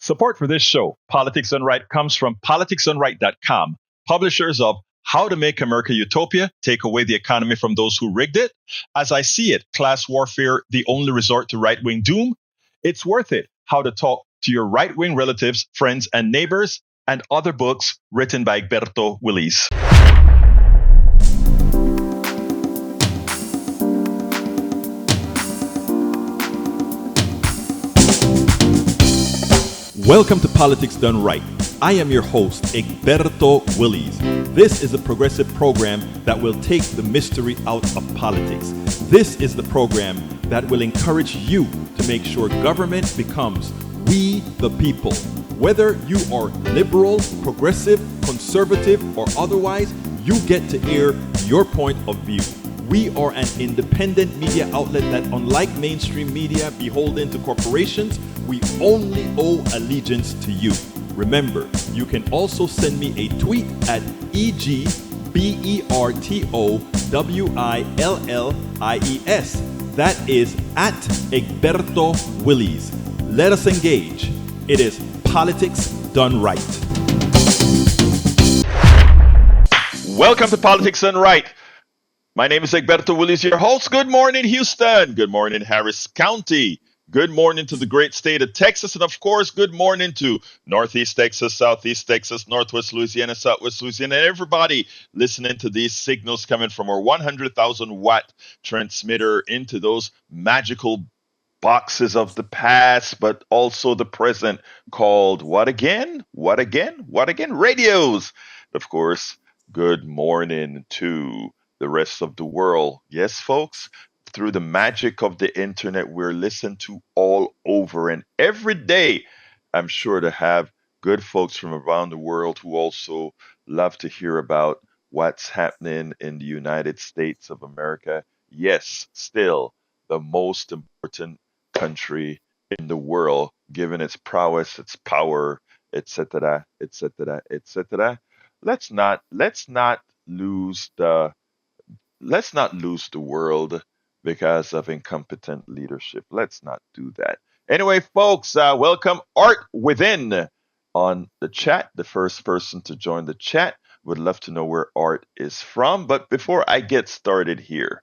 Support for this show, Politics Done Right, comes from politicsdoneright.com, publishers of How to Make America Utopia, Take Away the Economy from Those Who Rigged It, As I See It, Class Warfare, The Only Resort to Right-Wing Doom, It's Worth It, How to Talk to Your Right-Wing Relatives, Friends, and Neighbors, and other books written by Egberto, Willies. Welcome to Politics Done Right. I am your host, Egberto Willies. This is a progressive program that will take the mystery out of politics. This is the program that will encourage you to make sure government becomes we the people. Whether you are liberal, progressive, conservative, or otherwise, you get to air your point of view. We are an independent media outlet that, unlike mainstream media beholden to corporations, we only owe allegiance to you. Remember, you can also send me a tweet at EGBERTOWILLIES. That is at Egberto Willies. Let us engage. It is Politics Done Right. Welcome to Politics Done Right. My name is Egberto Willies, your host. Good morning, Houston. Good morning, Harris County. Good morning to the great state of Texas. And of course, good morning to Northeast Texas, Southeast Texas, Northwest Louisiana, Southwest Louisiana, and everybody listening to these signals coming from our 100,000 watt transmitter into those magical boxes of the past, but also the present, called what again? What again? What again? Radios. Of course, good morning to the rest of the world. Yes, folks, through the magic of the internet, we're listened to all over. And every day, I'm sure to have good folks from around the world who also love to hear about what's happening in the United States of America. Yes, still the most important country in the world, given its prowess, its power, etc., etc., etc. Let's not lose the world because of incompetent leadership. Let's not do that. Anyway, folks, welcome Art Within on the chat. The first person to join the chat. Would love to know where Art is from. But before I get started here,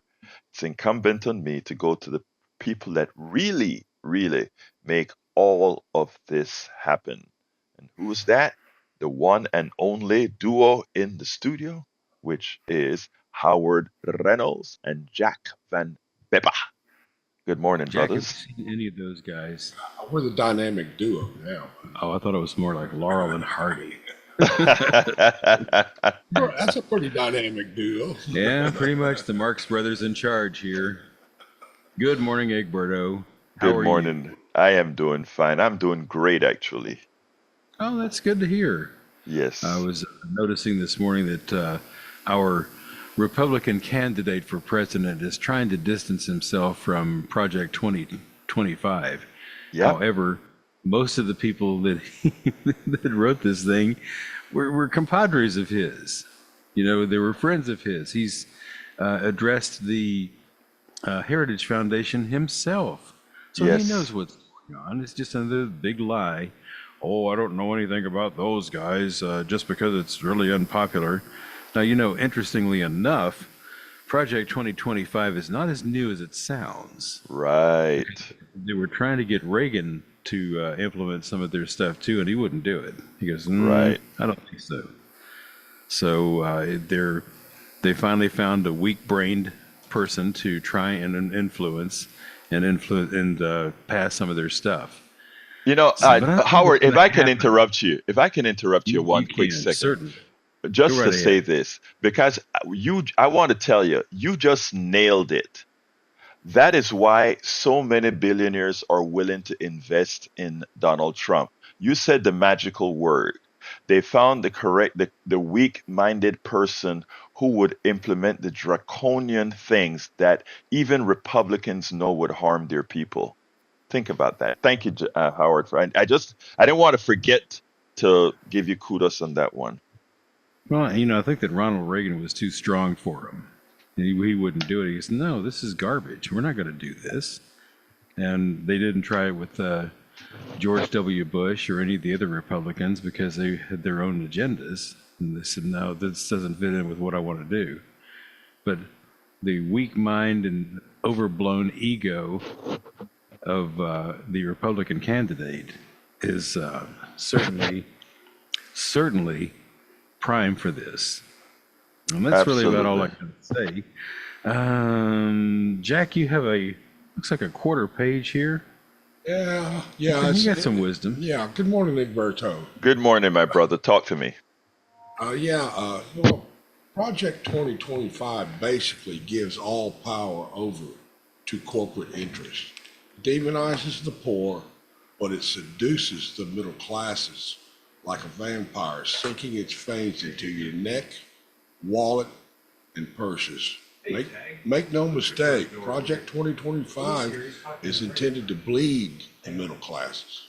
it's incumbent on me to go to the people that really, really make all of this happen. And who's that? The one and only duo in the studio, which is Howard Reynolds and Jack Van Beppa. Good morning, Jack, brothers. have you seen any of those guys? We're the dynamic duo now. Oh, I thought it was more like Laurel and Hardy. That's a pretty dynamic duo. Yeah, pretty much the Marx Brothers in charge here. Good morning, Egberto. Good morning. I am doing fine. I'm doing great, actually. Oh, that's good to hear. Yes. I was noticing this morning that our Republican candidate for president is trying to distance himself from Project 2025. Yeah. However, most of the people that that wrote this thing were compadres of his. You know, they were friends of his. He's addressed the Heritage Foundation himself. So Yes. he knows what's going on. It's just another big lie. Oh, I don't know anything about those guys just because it's really unpopular. Now, you know, interestingly enough, Project 2025 is not as new as it sounds. Right. They were trying to get Reagan to implement some of their stuff too, and he wouldn't do it. He goes, Right. I don't think so. So they finally found a weak-brained person to try and influence and pass some of their stuff. You know, Howard, if I can interrupt you one You quick can, second. certainly. Just Go to right say ahead. this, because I want to tell you, you just nailed it. That is why so many billionaires are willing to invest in Donald Trump. You said the magical word. They found the weak-minded person who would implement the draconian things that even Republicans know would harm their people. Think about that. Thank you, Howard. I didn't want to forget to give you kudos on that one. Well, you know, I think that Ronald Reagan was too strong for him. He wouldn't do it. He goes, no, this is garbage. We're not going to do this. And they didn't try it with George W. Bush or any of the other Republicans because they had their own agendas. And they said, no, this doesn't fit in with what I want to do. But the weak mind and overblown ego of the Republican candidate is certainly prime for this. And that's really about all I can say. Jack, you have looks like a quarter page here. Yeah. You got some wisdom. Yeah. Good morning, Egberto. Good morning, my brother. Talk to me. Project 2025 basically gives all power over to corporate interests. Demonizes the poor, but it seduces the middle classes like a vampire, sinking its fangs into your neck, wallet, and purses. Make no mistake, Project 2025 is intended to bleed the middle classes.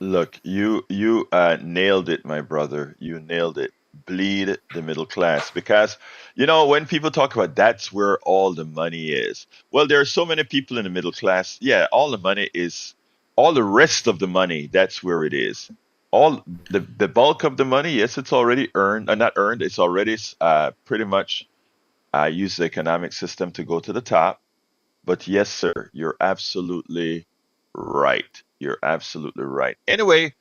Look, you nailed it, my brother. You nailed it. Bleed the middle class. Because, when people talk about that's where all the money is. Well, there are so many people in the middle class. Yeah, all the money is, all the rest of the money, that's where it is. All the bulk of the money, yes, it's already earned, not earned, it's already pretty much use the economic system to go to the top. But yes, sir, you're absolutely right. You're absolutely right. Anyway,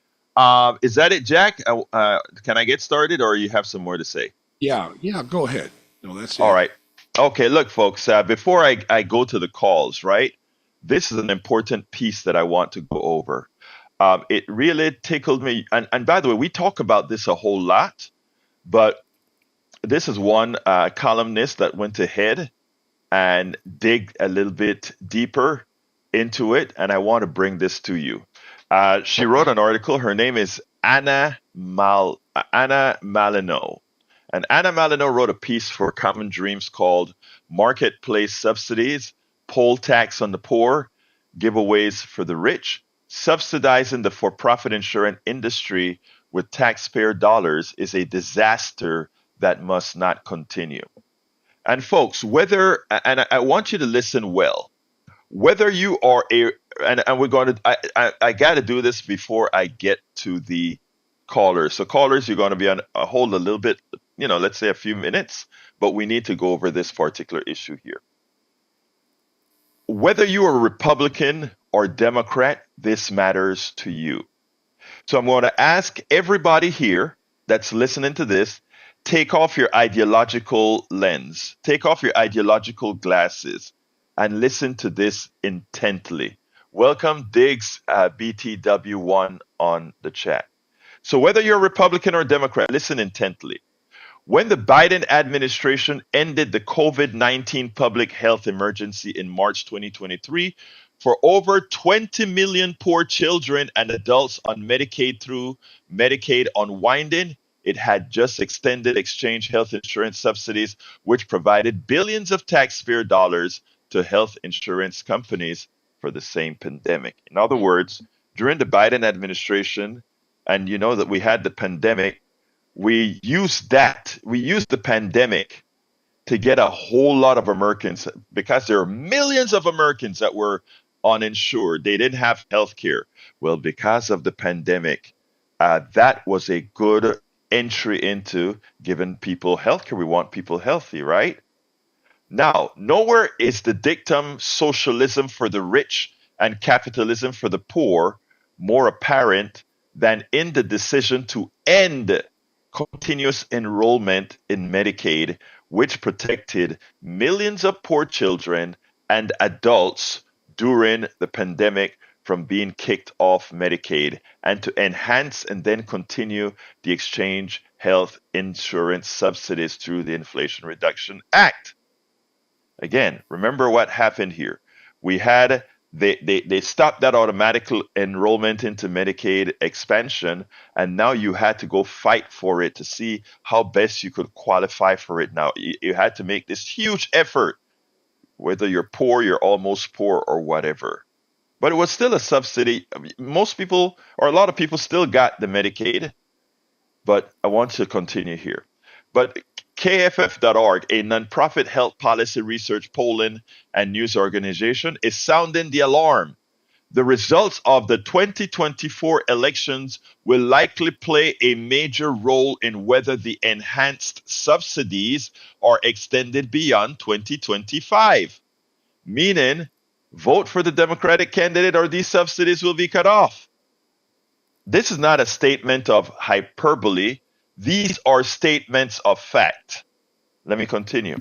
is that it, Jack? Can I get started, or you have some more to say? Yeah, go ahead. No, that's it. All right. Okay, look, folks, before I go to the calls, right? This is an important piece that I want to go over. It really tickled me. And by the way, we talk about this a whole lot, but this is one columnist that went ahead and dig a little bit deeper into it, and I want to bring this to you. She wrote an article. Her name is Anna Malino. And Anna Malino wrote a piece for Common Dreams called Marketplace Subsidies, Poll Tax on the Poor, Giveaways for the Rich, Subsidizing the For-Profit Insurance Industry with Taxpayer Dollars is a Disaster that Must Not Continue. And folks, and I want you to listen well, whether you are and we're going to, I got to do this before I get to the callers. So callers, you're going to be on a hold a little bit, let's say a few minutes, but we need to go over this particular issue here. Whether you are a Republican or Democrat, this matters to you. So I'm going to ask everybody here that's listening to this, take off your ideological lens, take off your ideological glasses, and listen to this intently. Welcome, Diggs BTW1 on the chat. So whether you're a Republican or Democrat, listen intently. When the Biden administration ended the COVID-19 public health emergency in March 2023, for over 20 million poor children and adults on Medicaid through Medicaid unwinding, it had just extended exchange health insurance subsidies, which provided billions of taxpayer dollars to health insurance companies for the same pandemic. In other words, during the Biden administration, and you know that we had the pandemic, we used the pandemic to get a whole lot of Americans, because there are millions of Americans that were uninsured. They didn't have health care. Well, because of the pandemic, that was a good entry into giving people health care. We want people healthy, right? Now, nowhere is the dictum socialism for the rich and capitalism for the poor more apparent than in the decision to end continuous enrollment in Medicaid, which protected millions of poor children and adults during the pandemic from being kicked off Medicaid, and to enhance and then continue the exchange health insurance subsidies through the Inflation Reduction Act. Again, remember what happened here. We had they stopped that automatic enrollment into Medicaid expansion, and now you had to go fight for it to see how best you could qualify for it. Now you had to make this huge effort, whether you're poor, you're almost poor, or whatever. But it was still a subsidy. Most people, or a lot of people, still got the Medicaid. But I want to continue here. But KFF.org, a nonprofit health policy research polling and news organization, is sounding the alarm. the results of the 2024 elections will likely play a major role in whether the enhanced subsidies are extended beyond 2025. Meaning, vote for the Democratic candidate or these subsidies will be cut off. This is not a statement of hyperbole. These are statements of fact. Let me continue.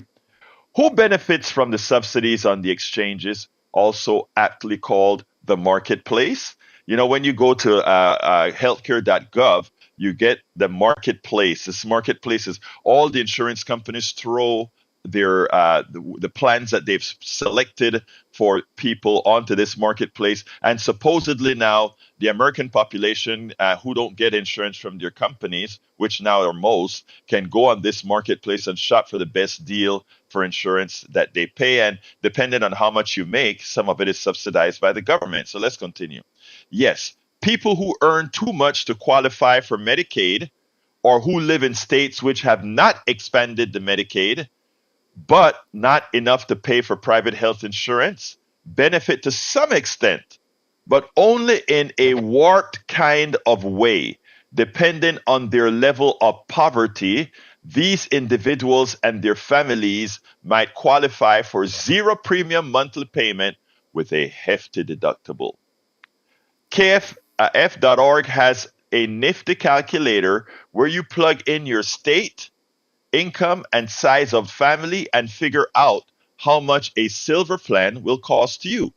Who benefits from the subsidies on the exchanges, also aptly called the marketplace? You know, when you go to healthcare.gov, you get the marketplace. This marketplace is all the insurance companies throw their the plans that they've selected for people onto this marketplace, and supposedly now the American population who don't get insurance from their companies, which now are most, can go on this marketplace and shop for the best deal for insurance that they pay, and depending on how much you make, some of it is subsidized by the government. So let's continue. Yes, people who earn too much to qualify for Medicaid, or who live in states which have not expanded the Medicaid but not enough to pay for private health insurance, benefit to some extent, but only in a warped kind of way. Depending on their level of poverty, these individuals and their families might qualify for zero premium monthly payment with a hefty deductible. KFF.org has a nifty calculator where you plug in your state, income, and size of family and figure out how much a silver plan will cost you.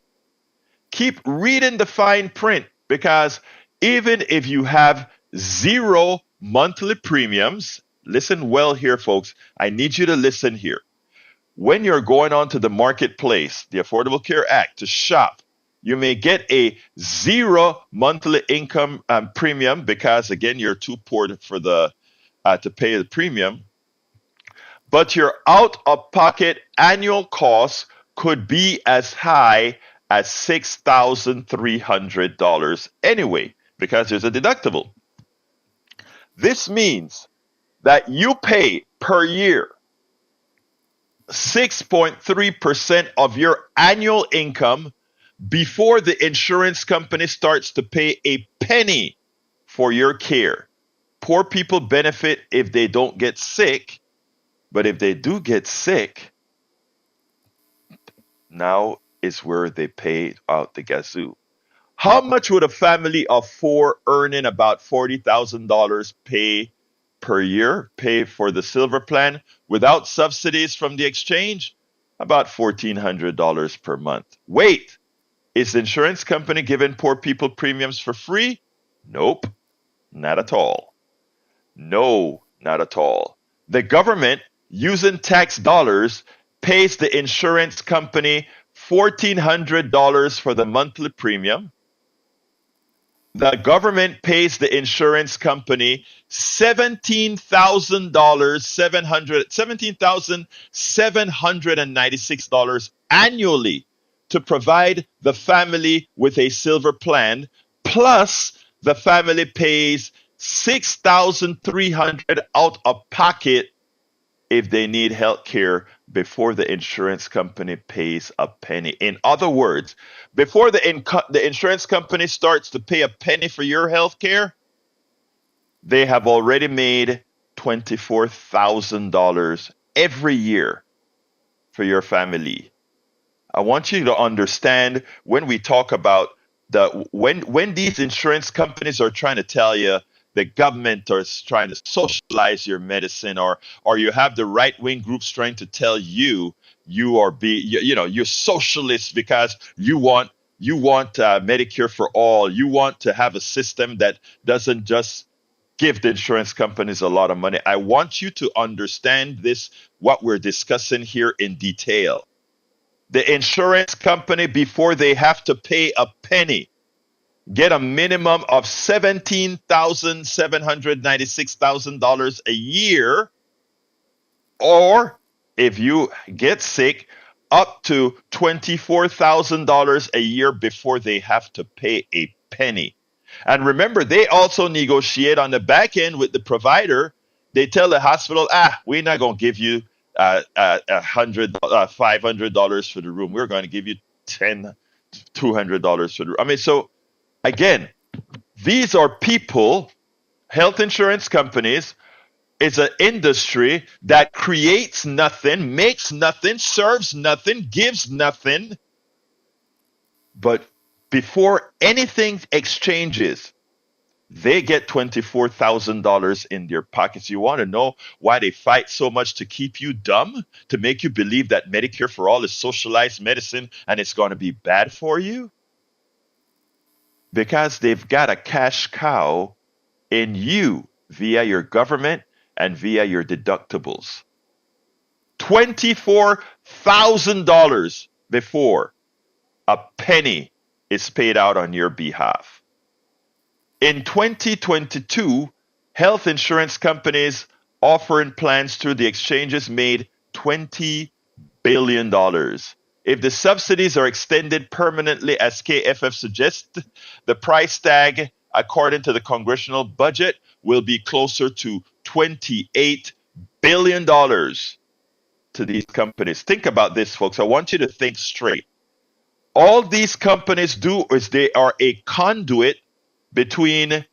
Keep reading the fine print, because even if you have zero monthly premiums, listen well here, folks. I need you to listen here. When you're going onto the marketplace, the Affordable Care Act, to shop, you may get a zero monthly income premium because, again, you're too poor for the to pay the premium. But your out-of-pocket annual cost could be as high as $6,300 anyway, because there's a deductible. This means that you pay per year 6.3% of your annual income before the insurance company starts to pay a penny for your care. Poor people benefit if they don't get sick. But if they do get sick, now is where they pay out the gazoo. How much would a family of four earning about $40,000 pay per year pay for the silver plan without subsidies from the exchange? About $1,400 per month. Wait, is the insurance company giving poor people premiums for free? Nope, not at all. No, not at all. The government, using tax dollars, pays the insurance company $1,400 for the monthly premium. The government pays the insurance company $17,796 annually to provide the family with a silver plan, plus the family pays $6,300 out of pocket if they need health care before the insurance company pays a penny. In other words, before the insurance company starts to pay a penny for your health care, they have already made $24,000 every year for your family. I want you to understand, when we talk about when these insurance companies are trying to tell you the government is trying to socialize your medicine, or you have the right-wing groups trying to tell you you're socialist because you want Medicare for all. You want to have a system that doesn't just give the insurance companies a lot of money. I want you to understand this, what we're discussing here, in detail. The insurance company, before they have to pay a penny, get a minimum of $17,796 a year, or if you get sick, up to $24,000 a year before they have to pay a penny. And remember, they also negotiate on the back end with the provider. They tell the hospital, we're not going to give you $500 for the room. We're going to give you $200 for the. I mean, so again, these are people, health insurance companies. It's an industry that creates nothing, makes nothing, serves nothing, gives nothing. But before anything exchanges, they get $24,000 in their pockets. You want to know why they fight so much to keep you dumb? To make you believe that Medicare for all is socialized medicine and it's going to be bad for you? Because they've got a cash cow in you via your government and via your deductibles. $24,000 before a penny is paid out on your behalf. In 2022, health insurance companies offering plans through the exchanges made $20 billion. If the subsidies are extended permanently, as KFF suggests, the price tag, according to the congressional budget, will be closer to $28 billion to these companies. Think about this, folks. I want you to think straight. All these companies do is they are a conduit between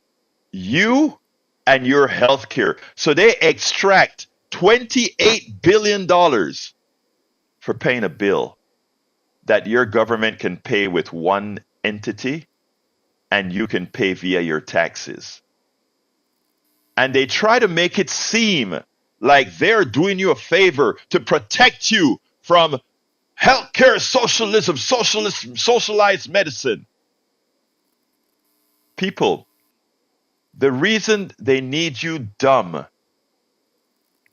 you and your health care. So they extract $28 billion for paying a bill that your government can pay with one entity and you can pay via your taxes. And they try to make it seem like they're doing you a favor to protect you from healthcare socialism, socialized medicine. People, the reason they need you dumb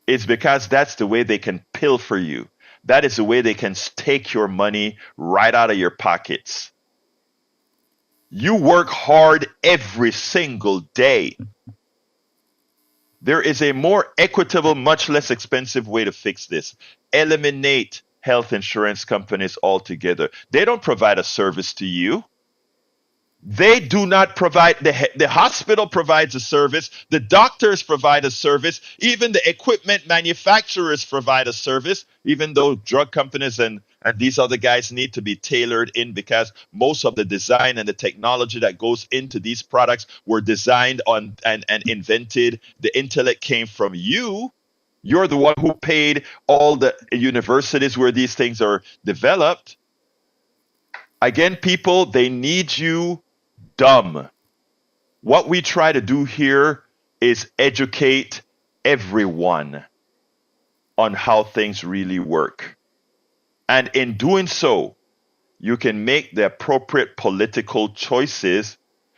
is because that's the way they can pilfer you. That is the way they can take your money right out of your pockets. You work hard every single day. There is a more equitable, much less expensive way to fix this. Eliminate health insurance companies altogether. They don't provide a service to you. They do not provide, the hospital provides a service, the doctors provide a service, even the equipment manufacturers provide a service, even though drug companies and these other guys need to be tailored in because most of the design and the technology that goes into these products were designed on and invented. The intellect came from you. You're the one who paid all the universities where these things are developed. Again, people, they need you dumb. What we try to do here is educate everyone on how things really work. And in doing so, you can make the appropriate political choices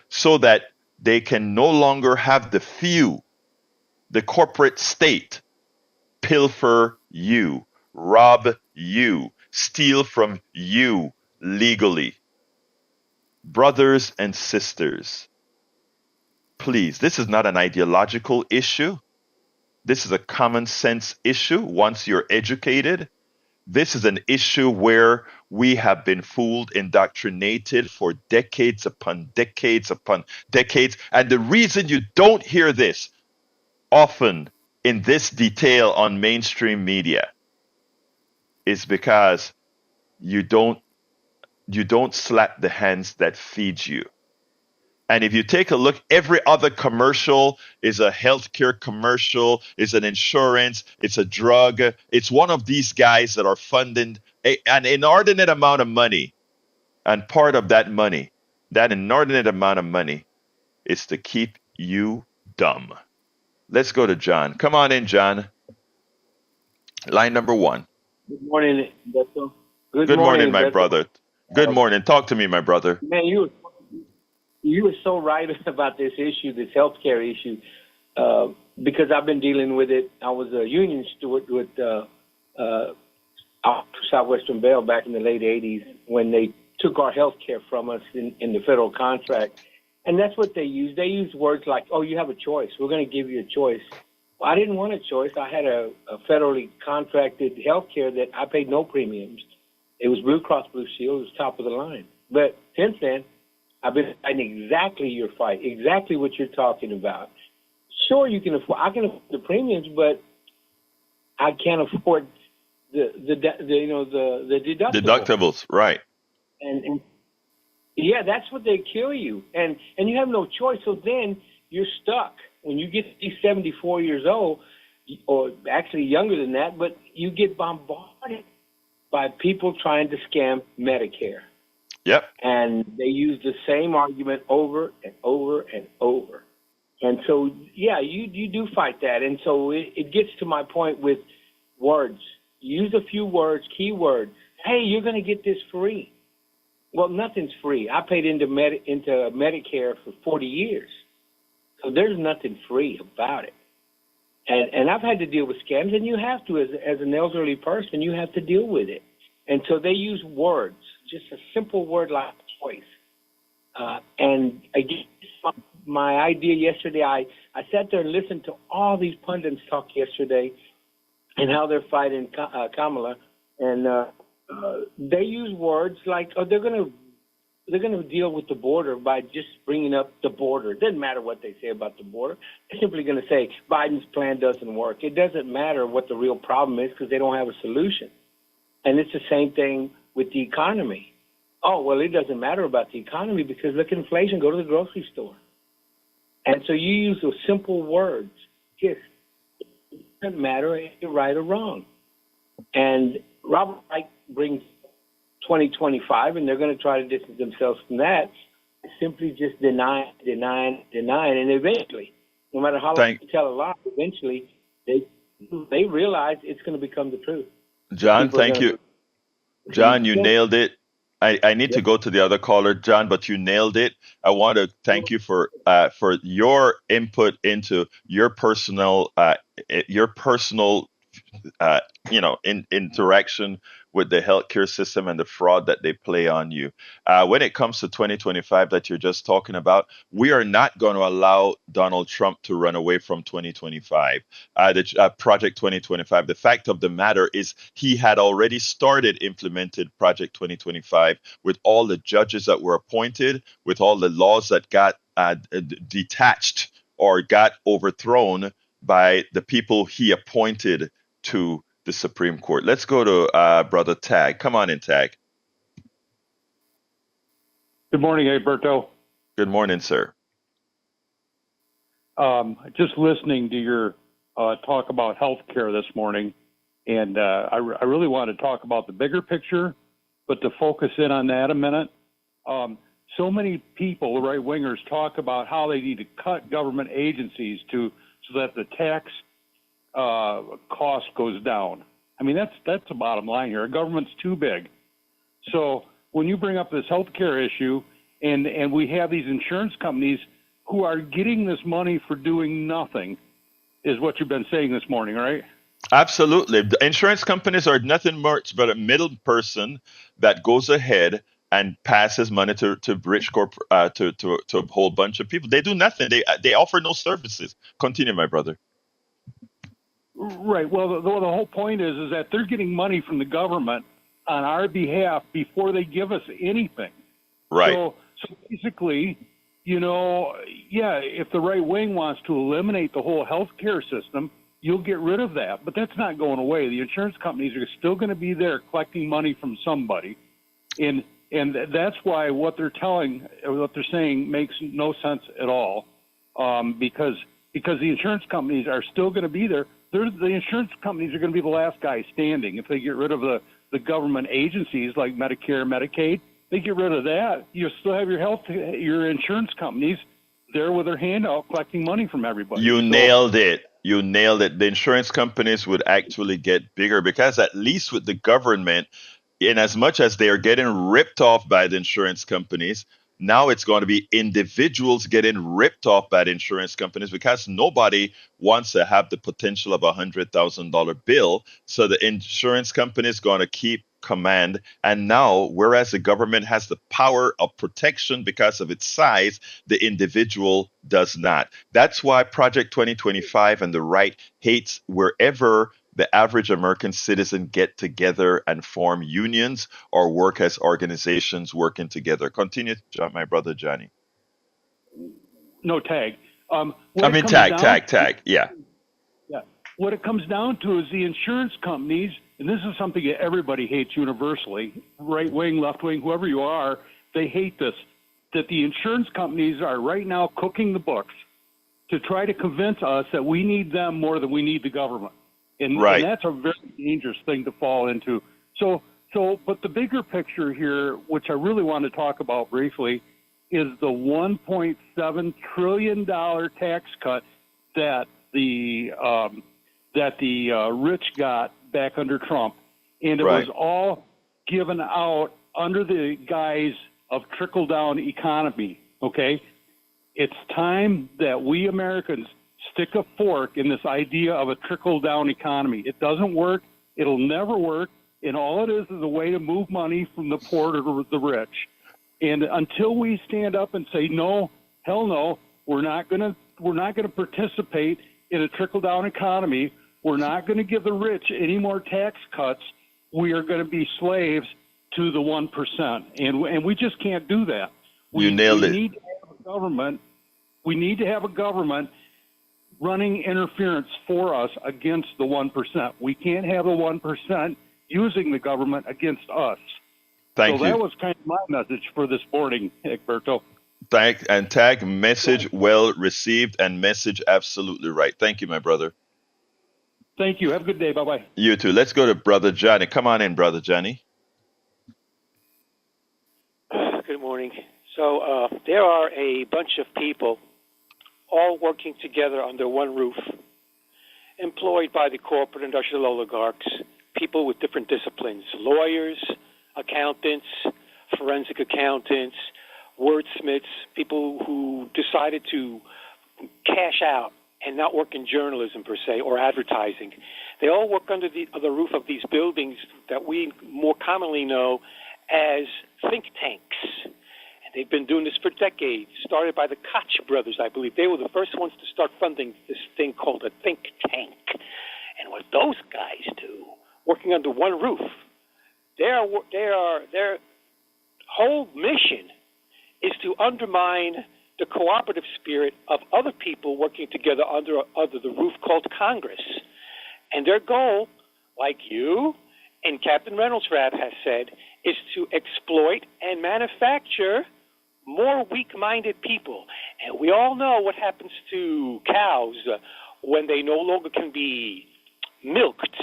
so that they can no longer have the few, the corporate state, pilfer you, rob you, steal from you legally. Brothers and sisters, please, this is not an ideological issue. This is a common sense issue once you're educated. This is an issue where we have been fooled, indoctrinated for decades upon decades upon decades. And the reason you don't hear this often in this detail on mainstream media is because you don't slap the hands that feed you. And if you take a look, every other commercial is a healthcare commercial, is an insurance, it's a drug. It's one of these guys that are funding an inordinate amount of money. And part of that money, that inordinate amount of money, is to keep you dumb. Let's go to John. Come on in, John. Line number 1. Good morning, Egberto. Good morning, my Egberto. brother. Good morning. Talk to me, my brother. Man, you were so right about this issue, this healthcare issue, because I've been dealing with it. I was a union steward with Southwestern Bell back in the late 80s when they took our healthcare from us in the federal contract. And that's what they use. They use words like, oh, you have a choice. We're going to give you a choice. Well, I didn't want a choice. I had a federally contracted healthcare that I paid no premiums. It was Blue Cross Blue Shield. It was top of the line. But since then, I've been fighting exactly your fight, exactly what you're talking about. Sure, you can afford. I can afford the premiums, but I can't afford the deductibles. Deductibles, right? And Yeah, that's what they kill you, and you have no choice. So then you're stuck when you get to be 74 years old, or actually younger than that. But you get bombarded by people trying to scam Medicare, Yep. and they use the same argument over and over and over. And so, yeah, you do fight that. And so it gets to my point with words. Use a few words, keywords. Hey, you're going to get this free. Well, nothing's free. I paid into Medicare for 40 years. So there's nothing free about it. And I've had to deal with scams, and you have to, as an elderly person, you have to deal with it. And so they use words, just a simple word like choice. And again, my idea yesterday, I sat there and listened to all these pundits talk yesterday and how they're fighting Kamala. And they use words like, oh, they're going to deal with the border by just bringing up the border. It doesn't matter what they say about the border. They're simply going to say Biden's plan doesn't work. It doesn't matter what the real problem is because they don't have a solution. And it's the same thing with the economy. Oh, well, it doesn't matter about the economy because look at inflation. Go to the grocery store. And so you use those simple words. Just it doesn't matter if you're right or wrong. And Robert Reich brings 2025, and they're going to try to distance themselves from that. Simply just deny, and eventually, no matter how long you tell a lie, eventually they realize it's going to become the truth. John, thank you. John, you nailed it. I need to go to the other caller, John, but you nailed it. I want to thank you for your input into your personal interaction with the healthcare system and the fraud that they play on you. When it comes to 2025 that you're just talking about, we are not going to allow Donald Trump to run away from 2025. Project 2025. The fact of the matter is he had already started implemented Project 2025 with all the judges that were appointed, with all the laws that got detached or got overthrown by the people he appointed to the Supreme Court. Let's go to Brother Tag. Come on in, Tag. Good morning, Egberto. Good morning, sir. Just listening to your talk about health care this morning, and I really want to talk about the bigger picture, but to focus in on that a minute. So many people, the right-wingers, talk about how they need to cut government agencies so that the tax cost goes down. I mean, that's the bottom line here. Our government's too big. So when you bring up this healthcare issue, and we have these insurance companies who are getting this money for doing nothing, is what you've been saying this morning, right? Absolutely. The insurance companies are nothing much but a middle person that goes ahead and passes money to rich to a whole bunch of people. They do nothing. They offer no services. Continue, my brother. Right. Well, the whole point is that they're getting money from the government on our behalf before they give us anything. Right. So basically, if the right wing wants to eliminate the whole healthcare system, you'll get rid of that. But that's not going away. The insurance companies are still going to be there collecting money from somebody, and that's why what they're saying makes no sense at all, because the insurance companies are still going to be there. The insurance companies are going to be the last guy standing. If they get rid of the government agencies like Medicare, Medicaid, they get rid of that. You still have your insurance companies there with their hand out collecting money from everybody. You nailed it. You nailed it. The insurance companies would actually get bigger because at least with the government, in as much as they are getting ripped off by the insurance companies, now it's going to be individuals getting ripped off by the insurance companies because nobody wants to have the potential of $100,000 bill. So the insurance company is going to keep command. And now, whereas the government has the power of protection because of its size, the individual does not. That's why Project 2025 and the right hates wherever the average American citizen get together and form unions or work as organizations working together. Continue, my brother Johnny. No, Tag. Tag. Yeah. Yeah. What it comes down to is the insurance companies, and this is something that everybody hates universally, right wing, left wing, whoever you are, they hate this, that the insurance companies are right now cooking the books to try to convince us that we need them more than we need the government. And that's a very dangerous thing to fall into. But the bigger picture here, which I really want to talk about briefly, is the $1.7 trillion tax cut that the rich got back under Trump. And it was all given out under the guise of trickle-down economy, okay? It's time that we Americans stick a fork in this idea of a trickle-down economy. It doesn't work. It'll never work. And all it is a way to move money from the poor to the rich. And until we stand up and say, no, hell no, we're not going to participate in a trickle-down economy. We're not going to give the rich any more tax cuts. We are going to be slaves to the 1%. And we just can't do that. You nailed it. We need to have a government. We need to have a government running interference for us against the 1%. We can't have the 1% using the government against us. Thank you. So that was kind of my message for this morning, Egberto. Tag message well received and message absolutely right. Thank you, my brother. Thank you. Have a good day. Bye-bye. You too. Let's go to Brother Johnny. Come on in, Brother Johnny. Good morning. So there are a bunch of people all working together under one roof, employed by the corporate industrial oligarchs, people with different disciplines, lawyers, accountants, forensic accountants, wordsmiths, people who decided to cash out and not work in journalism per se or advertising. They all work under the roof of these buildings that we more commonly know as think tanks. And they've been doing this for decades, started by the Koch brothers, I believe. They were the first ones to start funding this thing called a think tank. And what those guys do, working under one roof, their whole mission is to undermine the cooperative spirit of other people working together under the roof called Congress. And their goal, like you and Captain Reynolds Rap has said, is to exploit and manufacture more weak-minded people. And we all know what happens to cows when they no longer can be milked.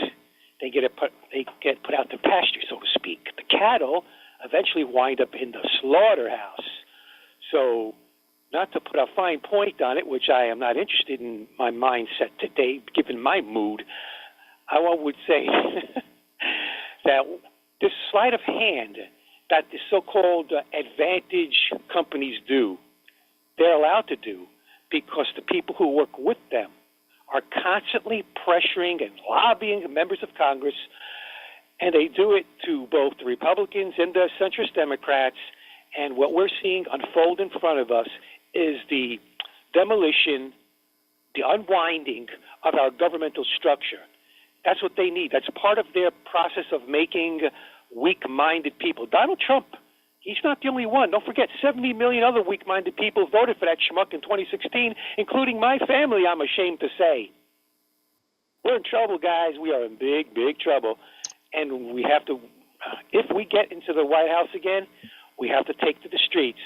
They get put out to pasture, so to speak. The cattle eventually wind up in the slaughterhouse. So, not to put a fine point on it, which I am not interested in my mindset today, given my mood, I would say that this sleight of hand that the so-called advantage companies do, they're allowed to do because the people who work with them are constantly pressuring and lobbying members of Congress, and they do it to both the Republicans and the centrist Democrats. And what we're seeing unfold in front of us is the demolition, the unwinding of our governmental structure. That's what they need. That's part of their process of making weak-minded people. Donald Trump, he's not the only one. Don't forget, 70 million other weak-minded people voted for that schmuck in 2016, including my family, I'm ashamed to say. We're in trouble, guys. We are in big, big trouble. And we have to, if we get into the White House again, we have to take to the streets,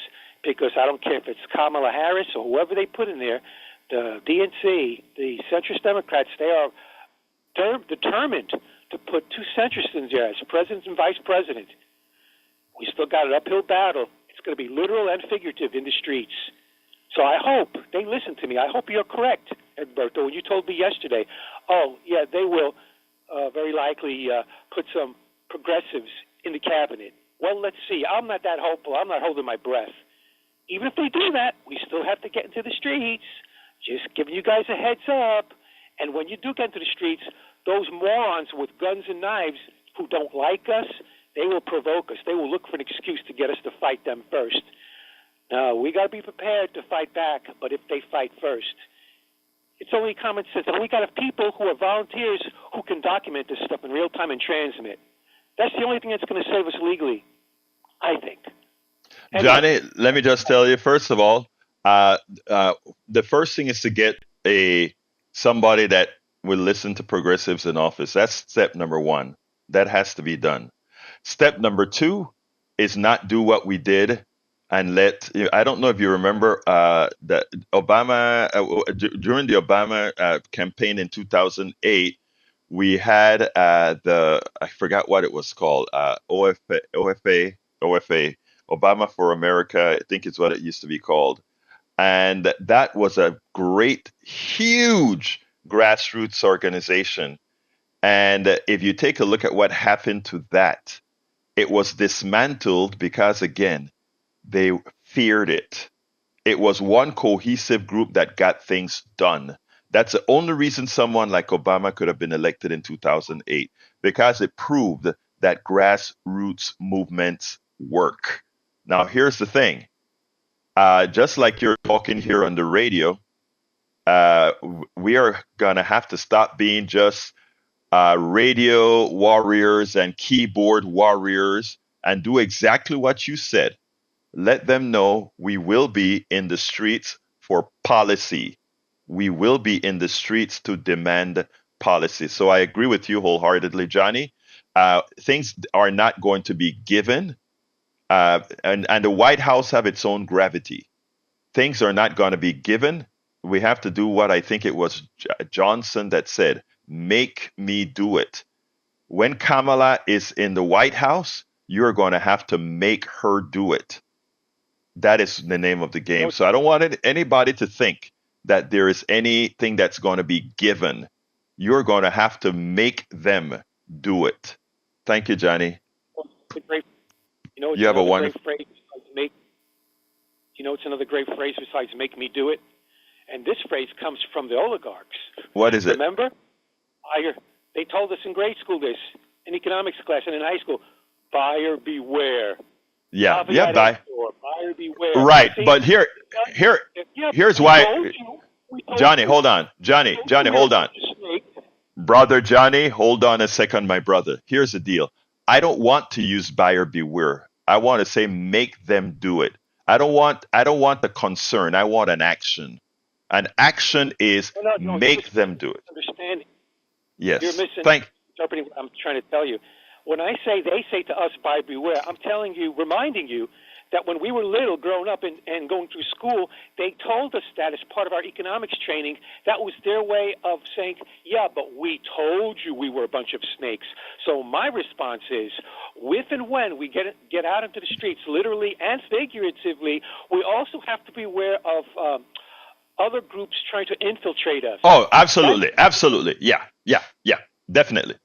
because I don't care if it's Kamala Harris or whoever they put in there, the DNC, the centrist Democrats, they are determined to put two centrists in there as president and vice president. We still got an uphill battle. It's going to be literal and figurative in the streets. So I hope they listen to me. I hope you're correct, Egberto, when you told me yesterday, oh, yeah, they will very likely put some progressives in the cabinet. Well, let's see. I'm not that hopeful. I'm not holding my breath. Even if they do that, we still have to get into the streets. Just giving you guys a heads up. And when you do get into the streets, those morons with guns and knives who don't like us, they will provoke us. They will look for an excuse to get us to fight them first. Now, we got to be prepared to fight back, but if they fight first, it's only common sense. And we got people who are volunteers who can document this stuff in real time and transmit. That's the only thing that's going to save us legally, I think. Anyway. Johnny, let me just tell you, first of all, the first thing is to get somebody that will listen to progressives in office. That's step number one. That has to be done. Step number two is not do what we did and I don't know if you remember that Obama during the Obama campaign in 2008, we had I forgot what it was called, OFA, Obama for America, I think is what it used to be called. And that was a great, huge grassroots organization. And if you take a look at what happened to that, it was dismantled because, again, they feared it. It was one cohesive group that got things done. That's the only reason someone like Obama could have been elected in 2008, because it proved that grassroots movements work. Now, here's the thing. Just like you're talking here on the radio, we are going to have to stop being just radio warriors and keyboard warriors and do exactly what you said. Let them know we will be in the streets for policy. We will be in the streets to demand policy. So I agree with you wholeheartedly, Johnny. Things are not going to be given, and the White House have its own gravity. Things are not going to be given. We have to do what I think it was Johnson that said, make me do it. When Kamala is in the White House, you're going to have to make her do it. That is the name of the game. So I don't want anybody to think that there is anything that's going to be given. You're going to have to make them do it. Thank you, Johnny. You have a wonderful phrase besides make. It's another great phrase besides "make me do it," and this phrase comes from the oligarchs. What is it? Remember, they told us in grade school this, in economics class and in high school, buyer beware. Yeah, buyer beware. Right, See, but here's why. Johnny, hold on. Johnny, hold on. Brother Johnny, hold on a second, my brother. Here's the deal. I don't want to use buyer beware. I want to say make them do it. I don't want the concern. I want an action. An action is make them do it. Understanding. Yes. You're misinterpreting what I'm trying to tell you. When I say they say to us, buyer beware, I'm reminding you that when we were little, growing up and going through school, they told us that as part of our economics training. That was their way of saying, yeah, but we told you we were a bunch of snakes. So my response is, if and when we get out into the streets, literally and figuratively, we also have to be aware of other groups trying to infiltrate us. Oh, absolutely. Absolutely. Yeah. Definitely.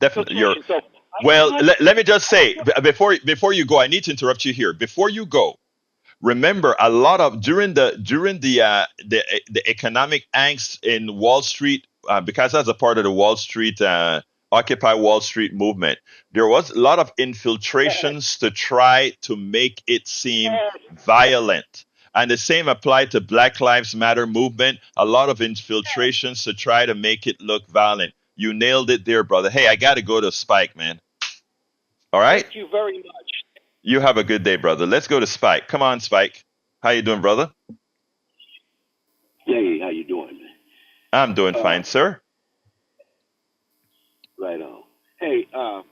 Well, let me just say before you go, I need to interrupt you here. Before you go, remember a lot of during the economic angst in Wall Street, because as a part of the Wall Street Occupy Wall Street movement, there was a lot of infiltrations to try to make it seem violent. And the same applied to Black Lives Matter movement. A lot of infiltrations to try to make it look violent. You nailed it there, brother. Hey, I got to go to Spike, man. All right? Thank you very much. You have a good day, brother. Let's go to Spike. Come on, Spike. How you doing, brother? Hey, how you doing, man? I'm doing fine, sir. Right on. Hey, I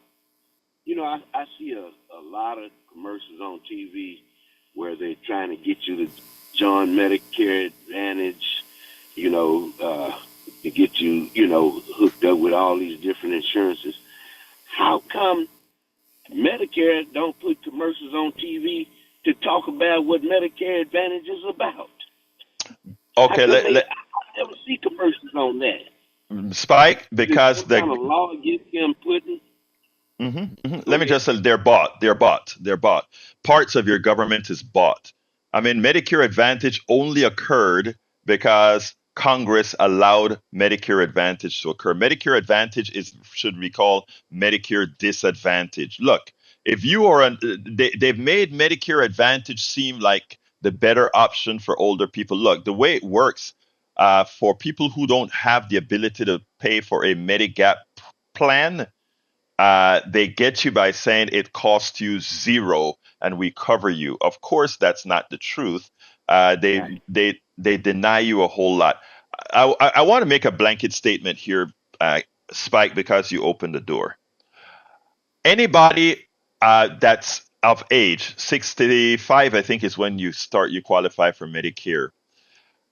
see a lot of commercials on TV where they're trying to get you to join Medicare Advantage, to get you, hooked up with all these different insurances. How come Medicare don't put commercials on TV to talk about what Medicare Advantage is about? Okay, I never see commercials on that. Spike, because what kind of law against them putting? Let me just say, they're bought. Parts of your government is bought. I mean, Medicare Advantage only occurred because Congress allowed Medicare Advantage to occur. Medicare Advantage should be called Medicare Disadvantage. Look, if you are they've made Medicare Advantage seem like the better option for older people. Look, the way it works for people who don't have the ability to pay for a Medigap plan, they get you by saying it costs you zero and we cover you. Of course, that's not the truth. They deny you a whole lot. I want to make a blanket statement here, Spike, because you opened the door. Anybody that's of age. 65, I think, is when you qualify for Medicare.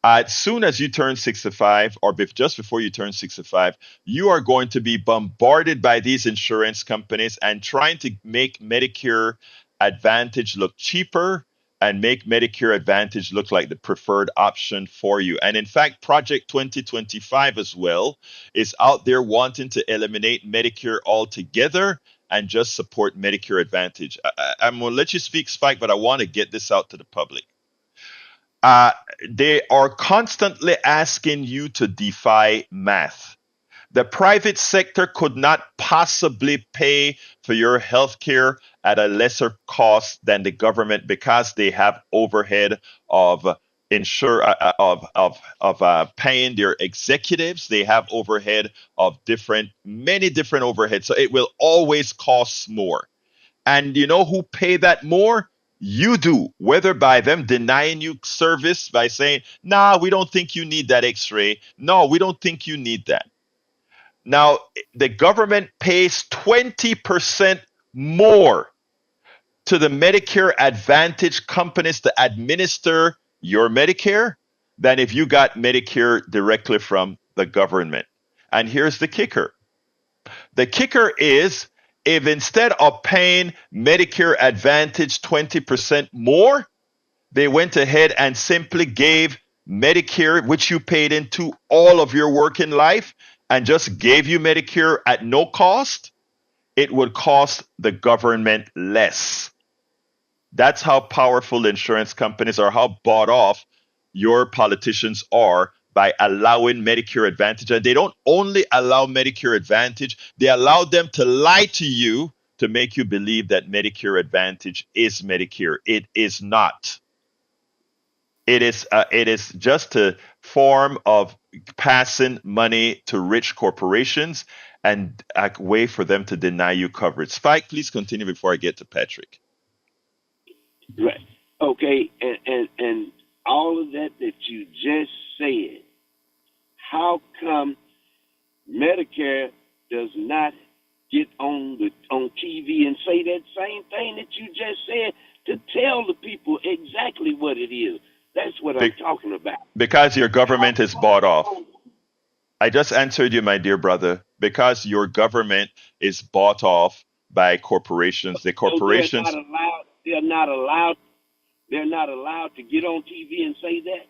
As soon as you turn 65, or just before you turn 65, you are going to be bombarded by these insurance companies and trying to make Medicare Advantage look cheaper and make Medicare Advantage look like the preferred option for you. And in fact, Project 2025 as well is out there wanting to eliminate Medicare altogether and just support Medicare Advantage. I'm going to let you speak, Spike, but I want to get this out to the public. uh, they are constantly asking you to defy math. The private sector could not possibly pay for your health care at a lesser cost than the government because they have overhead of paying their executives. They have overhead of many different overheads. So it will always cost more. And you know who pay that more? You do, whether by them denying you service by saying, nah, we don't think you need that x ray. No, we don't think you need that. Now, the government pays 20% more to the Medicare Advantage companies to administer your Medicare than if you got Medicare directly from the government. And here's the kicker is if instead of paying Medicare Advantage 20% more, they went ahead and simply gave Medicare, which you paid into all of your working life, and just gave you Medicare at no cost, it would cost the government less. That's how powerful insurance companies are, how bought off your politicians are by allowing Medicare Advantage. And they don't only allow Medicare Advantage, they allow them to lie to you to make you believe that Medicare Advantage is Medicare. It is not. It is just a form of passing money to rich corporations and a way for them to deny you coverage. Spike, please continue before I get to Patrick. Right. Okay, and all of that you just said, how come Medicare does not get on TV and say that same thing that you just said to tell the people exactly what it is? That's what I'm talking about. Because your government is bought off. I just answered you, my dear brother. Because your government is bought off by corporations. The corporations. So they're not allowed. They're not allowed to get on TV and say that.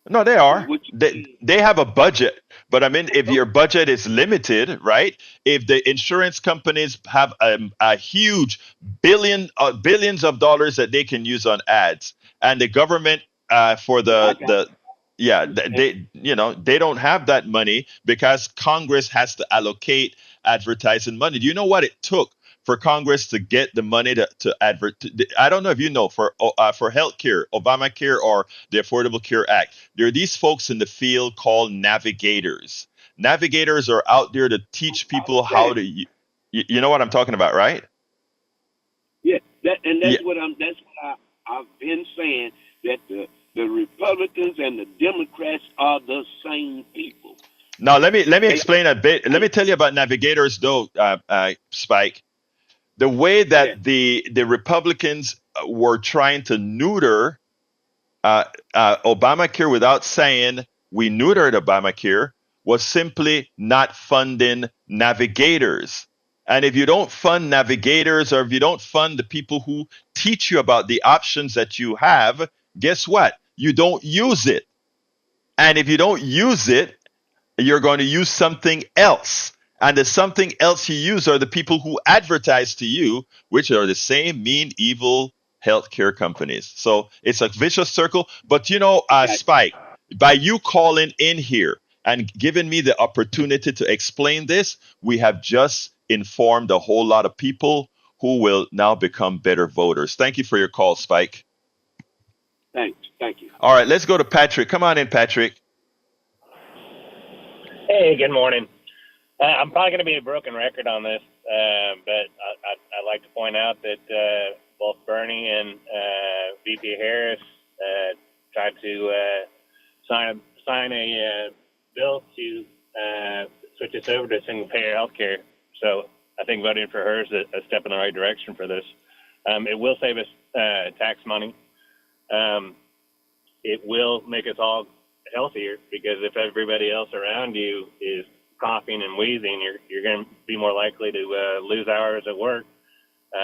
No, they are. They have a budget, but I mean, if your budget is limited, right? If the insurance companies have a huge billions of dollars that they can use on ads, and the government for they don't have that money because Congress has to allocate advertising money. Do you know what it took for Congress to get the money to I don't know if you know, for healthcare, Obamacare, or the Affordable Care Act, there are these folks in the field called navigators. Navigators are out there to teach people how to. You know what I'm talking about, right? Yeah, that's what I've been saying, that the Republicans and the Democrats are the same people. Now let me explain a bit. Let me tell you about navigators, though, Spike. The way that the Republicans were trying to neuter Obamacare without saying we neutered Obamacare was simply not funding navigators. And if you don't fund navigators, or if you don't fund the people who teach you about the options that you have, guess what? You don't use it. And if you don't use it, you're going to use something else. And the something else you use are the people who advertise to you, which are the same mean, evil healthcare companies. So it's a vicious circle. But Spike, by you calling in here and giving me the opportunity to explain this, we have just informed a whole lot of people who will now become better voters. Thank you for your call, Spike. Thank you. All right, let's go to Patrick. Come on in, Patrick. Hey, good morning. I'm probably going to be a broken record on this, but I'd like to point out that both Bernie and VP Harris tried to sign a bill to switch us over to single-payer health care. So I think voting for her is a step in the right direction for this. It will save us tax money. It will make us all healthier, because if everybody else around you is coughing and wheezing, you're going to be more likely to lose hours at work.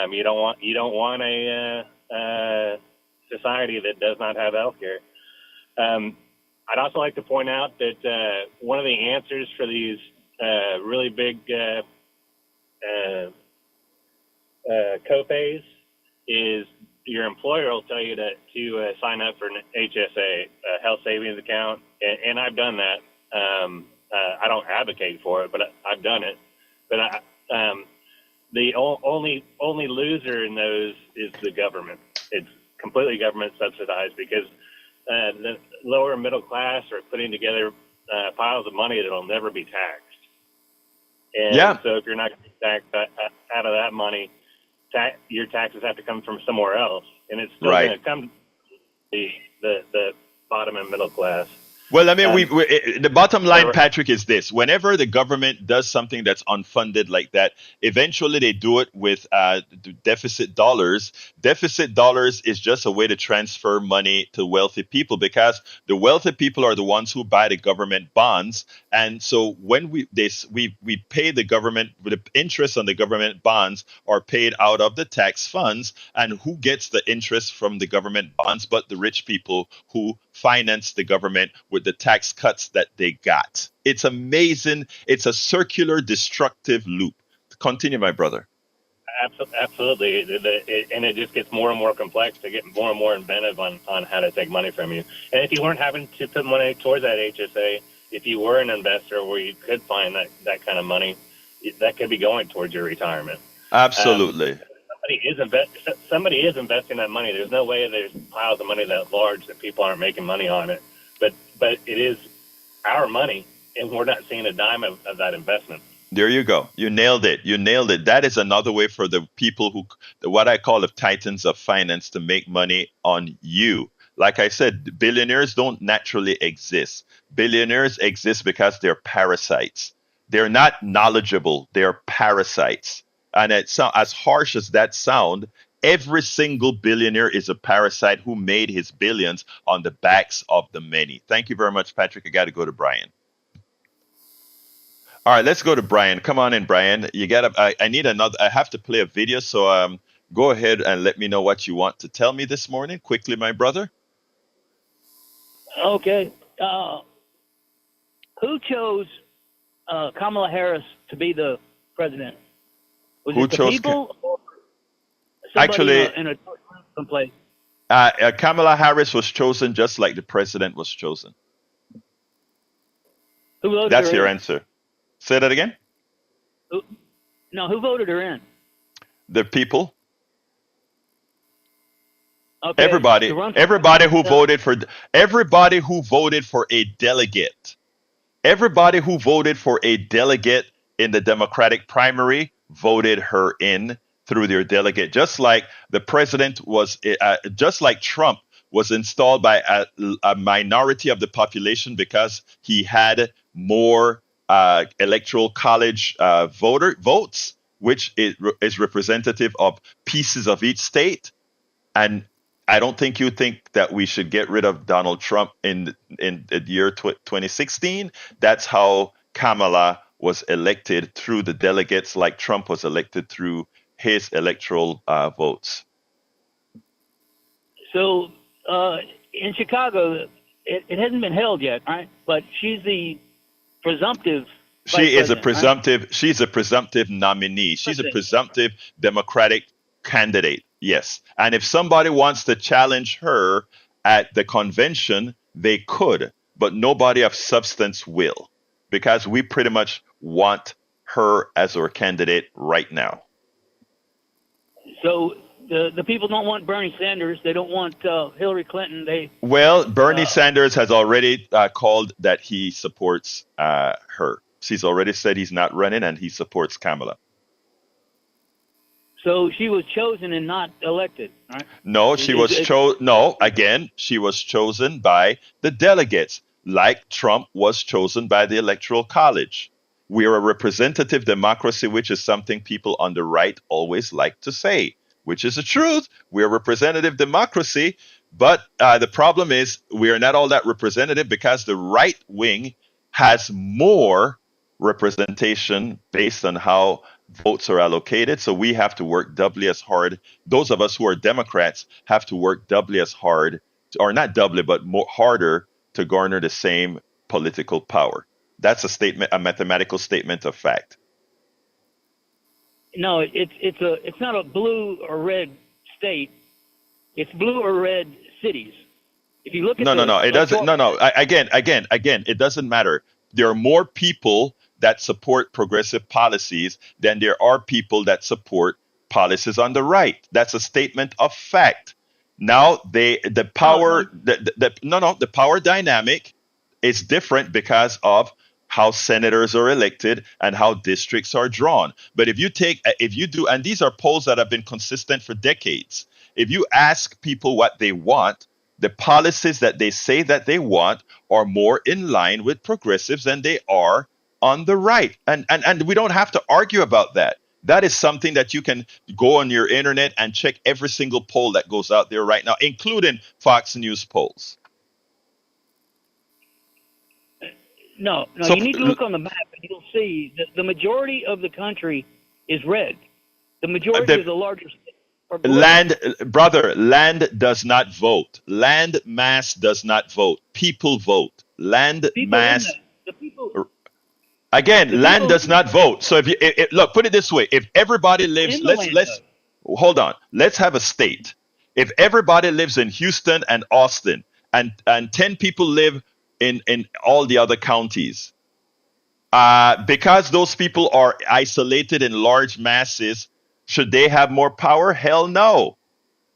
You don't want a society that does not have health care. I'd also like to point out that one of the answers for these really big copays is your employer will tell you to sign up for an HSA, a health savings account, and I've done that. I don't advocate for it, but I've done it. But the only loser in those is the government. It's completely government subsidized, because the lower middle class are putting together piles of money that will never be taxed. And so if you're not going to be taxed out of that money, your taxes have to come from somewhere else, and it's still going to come to the bottom and middle class. Well, I mean, the bottom line, Patrick, is this. Whenever the government does something that's unfunded like that, eventually they do it with deficit dollars. Deficit dollars is just a way to transfer money to wealthy people, because the wealthy people are the ones who buy the government bonds. And so when we pay the government, the interest on the government bonds are paid out of the tax funds. And who gets the interest from the government bonds but the rich people who finance the government with the tax cuts that they got? It's amazing. It's a circular, destructive loop. Continue, my brother. Absolutely. And it just gets more and more complex to get more and more inventive on how to take money from you. And if you weren't having to put money towards that HSA, if you were an investor where you could find that kind of money, that could be going towards your retirement. Absolutely. Somebody is investing that money. There's no way there's piles of money that large that people aren't making money on it. But it is our money, and we're not seeing a dime of that investment. There you go. You nailed it. You nailed it. That is another way for the people what I call the titans of finance, to make money on you. Like I said, billionaires don't naturally exist. Billionaires exist because they're parasites. They're not knowledgeable. They're parasites. And it's as harsh as that sound, every single billionaire is a parasite who made his billions on the backs of the many. Thank you very much, Patrick. I got to go to Brian. All right, let's go to Brian. Come on in, Brian. I need another. I have to play a video, so go ahead and let me know what you want to tell me this morning, quickly, my brother. Okay. Who chose Kamala Harris to be the president? Was it the people or somebody in a someplace? Kamala Harris was chosen just like the president was chosen. Who voted That's her your in? answer. Say that again? Who voted her in? The people. Okay. Everybody who voted for a delegate. Everybody who voted for a delegate in the Democratic primary voted her in through their delegate. Just like the president was, just like Trump was installed by a minority of the population because he had more electoral college votes, which is representative of pieces of each state. And I don't think you think that we should get rid of Donald Trump in the year 2016. That's how Kamala was elected, through the delegates, like Trump was elected through his electoral votes. So in Chicago, it hasn't been held yet, right? But she's the presumptive. She's a presumptive nominee. She's a presumptive Democratic candidate. Yes. And if somebody wants to challenge her at the convention, they could, but nobody of substance will, because we pretty much want her as our candidate right now. So the people don't want Bernie Sanders. They don't want Hillary Clinton. Bernie Sanders has already called that he supports her. He's already said he's not running, and he supports Kamala. So she was chosen and not elected, right? No, she was she was chosen by the delegates, like Trump was chosen by the Electoral College. We are a representative democracy, which is something people on the right always like to say. which is the truth. We're representative democracy, but the problem is we are not all that representative because the right wing has more representation based on how votes are allocated. So we have to work doubly as hard. Those of us who are Democrats have to work doubly as hard, or not doubly, but more harder to garner the same political power. That's a statement, a mathematical statement of fact. No, it's not a blue or red state. It's blue or red cities. If you look at No. It doesn't. No. Again, it doesn't matter. There are more people that support progressive policies than there are people that support policies on the right. That's a statement of fact. Now the power dynamic is different because of how senators are elected and how districts are drawn. But if you do, and these are polls that have been consistent for decades, if you ask people what they want, the policies that they say that they want are more in line with progressives than they are on the right. And we don't have to argue about that. That is something that you can go on your internet and check every single poll that goes out there right now, including Fox News polls. No, you need to look on the map and you'll see that the majority of the country is red. The majority of the larger states are blue. Land does not vote. Land mass does not vote. People vote. Land mass. Land does not vote. So if you look, put it this way: if everybody lives, hold on. Let's have a state. If everybody lives in Houston and Austin, and 10 people live in all the other counties, because those people are isolated in large masses, should they have more power? Hell no.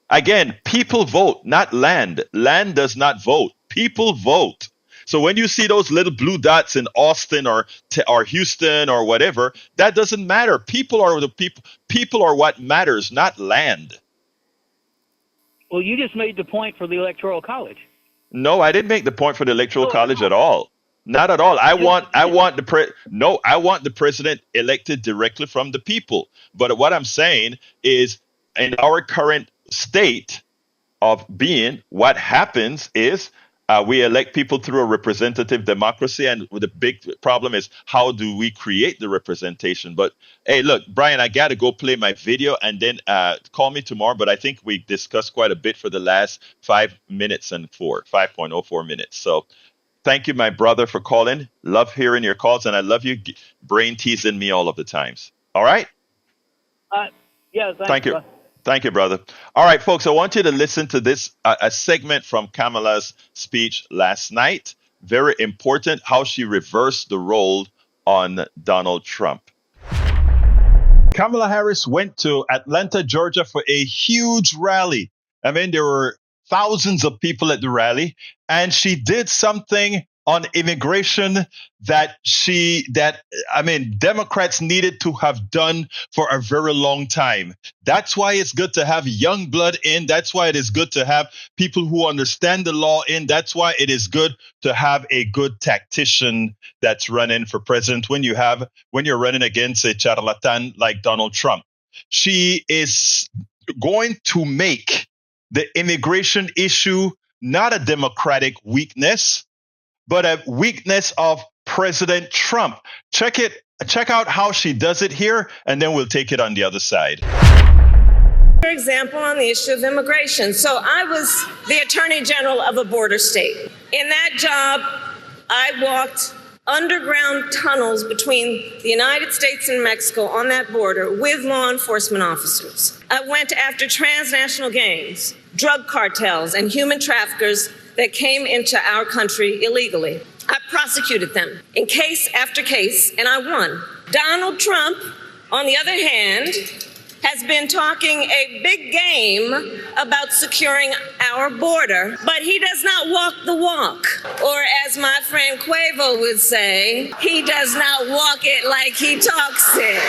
Again, people vote, not land. Land does not vote. People vote. So when you see those little blue dots in Austin or Houston or whatever, that doesn't matter. People are the people. People are what matters, not land. Well, you just made the point for the Electoral College. No, I didn't make the point for the Electoral College at all. Not at all. I want the president elected directly from the people. But what I'm saying is, in our current state of being, what happens is we elect people through a representative democracy, and the big problem is how do we create the representation? But hey, look, Brian, I got to go play my video, and then call me tomorrow. But I think we discussed quite a bit for the last 5 minutes and 5.04 minutes. So thank you, my brother, for calling. Love hearing your calls, and I love you brain teasing me all of the times. All right? Yeah, thank you. Thank you, brother. All right, folks, I want you to listen to this, a segment from Kamala's speech last night. Very important, how she reversed the role on Donald Trump. Kamala Harris went to Atlanta, Georgia for a huge rally. I mean, there were thousands of people at the rally, and she did something on immigration that Democrats needed to have done for a very long time. That's why it's good to have young blood in. That's why it is good to have people who understand the law in. That's why it is good to have a good tactician that's running for president when you're running against a charlatan like Donald Trump. She is going to make the immigration issue not a Democratic weakness, but a weakness of President Trump. Check out how she does it here, and then we'll take it on the other side. For example, on the issue of immigration. So I was the Attorney General of a border state. In that job, I walked underground tunnels between the United States and Mexico on that border with law enforcement officers. I went after transnational gangs, drug cartels, and human traffickers that came into our country illegally. I prosecuted them in case after case, and I won. Donald Trump, on the other hand, has been talking a big game about securing our border, but he does not walk the walk. Or as my friend Quavo would say, he does not walk it like he talks it.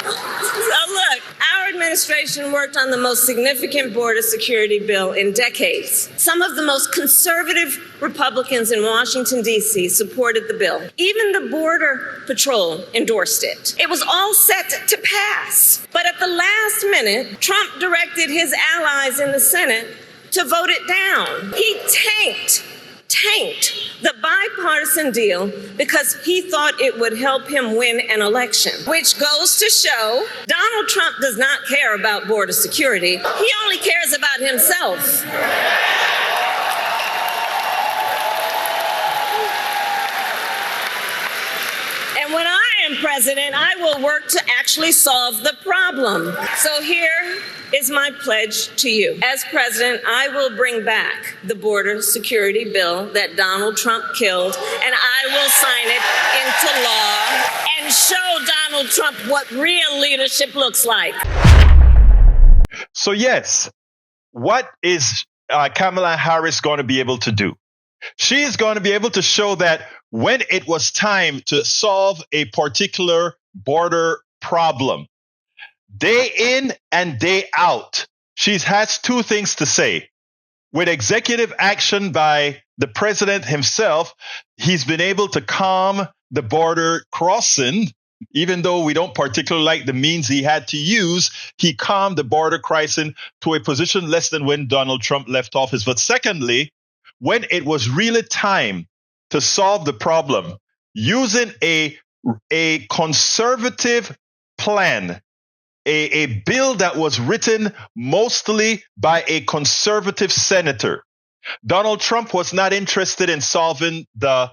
So look, our administration worked on the most significant border security bill in decades. Some of the most conservative Republicans in Washington, D.C. supported the bill. Even the Border Patrol endorsed it. It was all set to pass. But at the last minute, Trump directed his allies in the Senate to vote it down. He tanked the bipartisan deal because he thought it would help him win an election, which goes to show Donald Trump does not care about border security. He only cares about himself. And when I am president, I will work to actually solve the problem. So here is my pledge to you. As president, I will bring back the border security bill that Donald Trump killed, and I will sign it into law and show Donald Trump what real leadership looks like. So yes, what is Kamala Harris going to be able to do? She is going to be able to show that when it was time to solve a particular border problem, day in and day out, she has two things to say. With executive action by the president himself, he's been able to calm the border crossing. Even though we don't particularly like the means he had to use, he calmed the border crossing to a position less than when Donald Trump left office. But secondly, when it was really time to solve the problem, using a conservative plan, a bill that was written mostly by a conservative senator. Donald Trump was not interested in solving the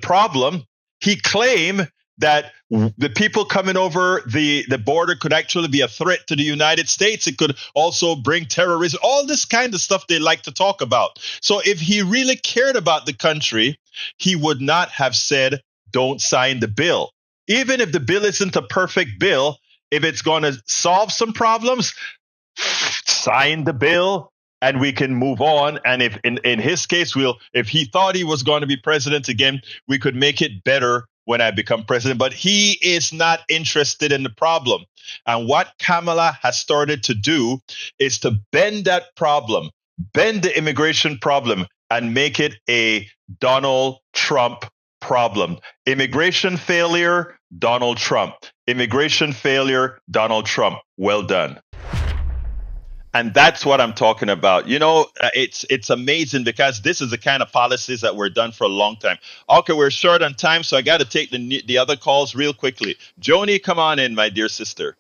problem. He claimed that the people coming over the border could actually be a threat to the United States. It could also bring terrorism, all this kind of stuff they like to talk about. So if he really cared about the country, he would not have said, don't sign the bill. Even if the bill isn't a perfect bill, if it's going to solve some problems, sign the bill and we can move on. And if in his case, if he thought he was going to be president again, we could make it better when I become president. But he is not interested in the problem. And what Kamala has started to do is to bend that problem, bend the immigration problem, and make it a Donald Trump problem. Immigration failure, Donald Trump. Immigration failure, Donald Trump. Well done. And that's what I'm talking about. You know, it's amazing because this is the kind of policies that were done for a long time. Okay, we're short on time, so I got to take the other calls real quickly. Joni, come on in, my dear sister.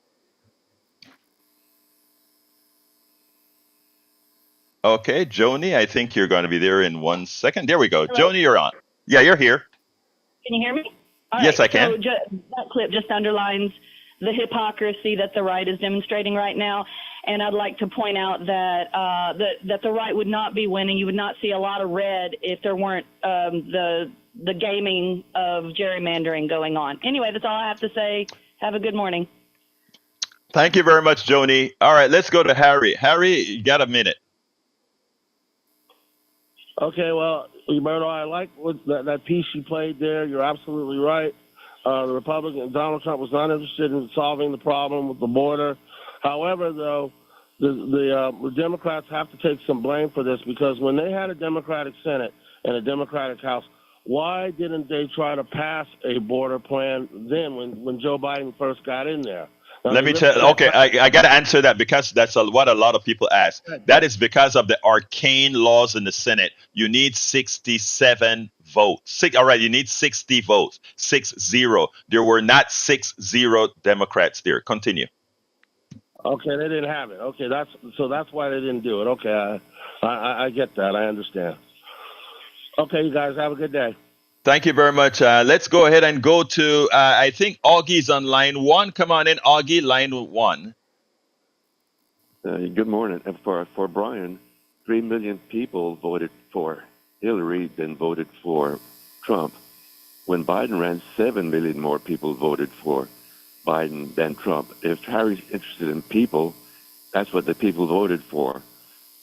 Okay, Joni, I think you're going to be there in 1 second. There we go. Hello. Joni, you're on. Yeah, you're here. Can you hear me? All Yes, right, I can. So that clip just underlines the hypocrisy that the right is demonstrating right now. And I'd like to point out that that the right would not be winning. You would not see a lot of red if there weren't the gaming of gerrymandering going on. Anyway, that's all I have to say. Have a good morning. Thank you very much, Joni. All right, let's go to Harry. Harry, you got a minute. Okay, well, Egberto, I like that piece you played there. You're absolutely right. The Republican, Donald Trump, was not interested in solving the problem with the border. However, though, the Democrats have to take some blame for this, because when they had a Democratic Senate and a Democratic House, why didn't they try to pass a border plan then when Joe Biden first got in there? Now, Let me tell. Okay, I got to answer that because that's what a lot of people ask. That is because of the arcane laws in the Senate. You need 67 votes. All right, you need 60 votes. 6-0. There were not 6-0 Democrats there. Continue. Okay, they didn't have it. Okay, that's why they didn't do it. Okay, I get that. I understand. Okay, you guys have a good day. Thank you very much. Let's go ahead and go to, I think Augie's on line 1. Come on in, Augie, line 1. Good morning. For Brian, 3 million people voted for Hillary than voted for Trump. When Biden ran, 7 million more people voted for Biden than Trump. If Harry's interested in people, that's what the people voted for.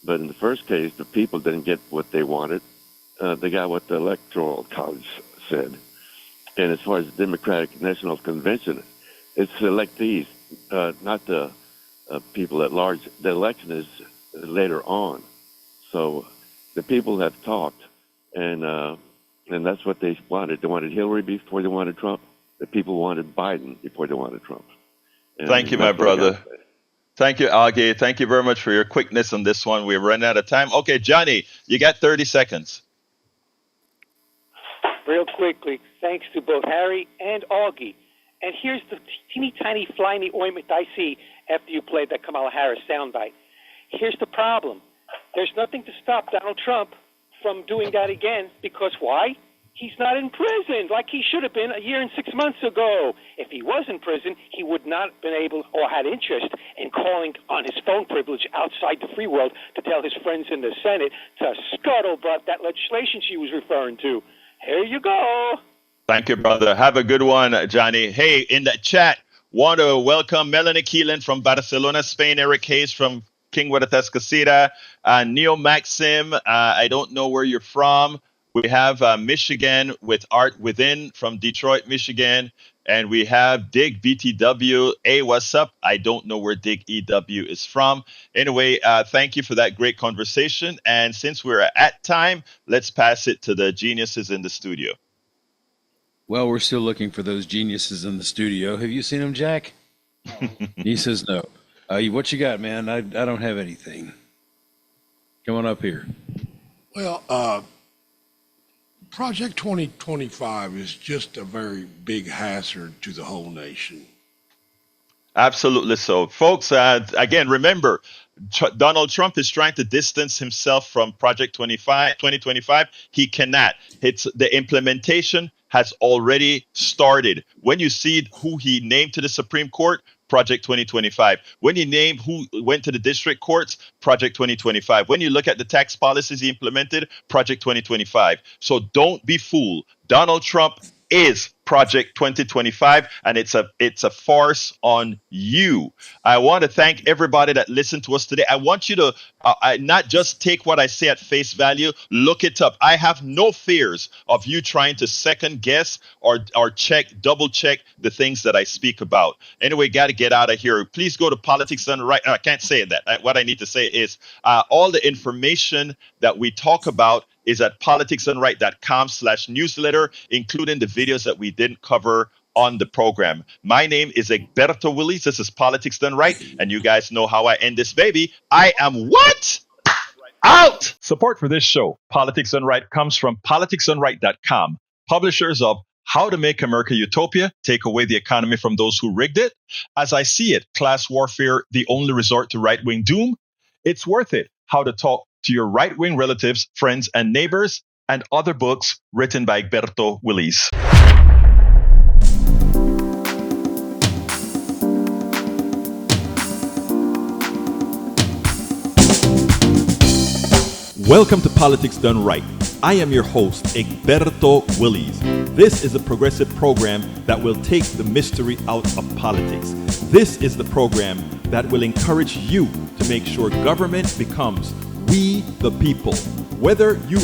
But in the first case, the people didn't get what they wanted. They got what the Electoral College said. And as far as the Democratic National Convention, it's electees, not the people at large. The election is later on. So the people have talked, and that's what they wanted. They wanted Hillary before they wanted Trump. The people wanted Biden before they wanted Trump. And thank you, my brother. Thank you, Augie. Thank you very much for your quickness on this one. We're running out of time. Okay, Johnny, you got 30 seconds. Real quickly, thanks to both Harry and Augie. And here's the teeny tiny fly in the ointment I see after you played that Kamala Harris soundbite. Here's the problem. There's nothing to stop Donald Trump from doing that again, because why? He's not in prison like he should have been a year and 6 months ago. If he was in prison, he would not have been able or had interest in calling on his phone privilege outside the free world to tell his friends in the Senate to scuttlebutt that legislation she was referring to. Here you go. Thank you, brother. Have a good one, Johnny. Hey, in the chat, want to welcome Melanie Keelan from Barcelona, Spain, Eric Hayes from King Huertas, Neo Maxim, I don't know where you're from. We have Michigan with Art Within from Detroit, Michigan. And we have Dig BTW. Hey, what's up? I don't know where Dig EW is from. Anyway, thank you for that great conversation. And since we're at time, let's pass it to the geniuses in the studio. Well, we're still looking for those geniuses in the studio. Have you seen them, Jack? He says no. What you got, man? I don't have anything. Come on up here. Well, Project 2025 is just a very big hazard to the whole nation. Absolutely so. Folks, again, remember, Donald Trump is trying to distance himself from Project 2025. He cannot. The implementation has already started. When you see who he named to the Supreme Court, Project 2025. When you name who went to the district courts, Project 2025. When you look at the tax policies he implemented, Project 2025. So don't be fooled. Donald Trump is Project 2025, and it's a farce on you. I want to thank everybody that listened to us today. I want you to not just take what I say at face value, look it up. I have no fears of you trying to second guess or double check the things that I speak about. Anyway, got to get out of here. Please go to Politics Done Right. I can't say that. What I need to say is all the information that we talk about is at politicsdoneright.com/newsletter, including the videos that we didn't cover on the program. My name is Egberto Willies. This is Politics Done Right, and you guys know how I end this baby. I am what? Out! Support for this show, Politics Done Right, comes from politicsdoneright.com, publishers of How to Make America Utopia, Take Away the Economy from Those Who Rigged It, As I See It, Class Warfare, The Only Resort to Right-Wing Doom, It's Worth It, How to Talk to Your Right-Wing Relatives, Friends, and Neighbors, and other books written by Egberto Willies. Welcome to Politics Done Right. I am your host, Egberto Willies. This is a progressive program that will take the mystery out of politics. This is the program that will encourage you to make sure government becomes we the people. Whether you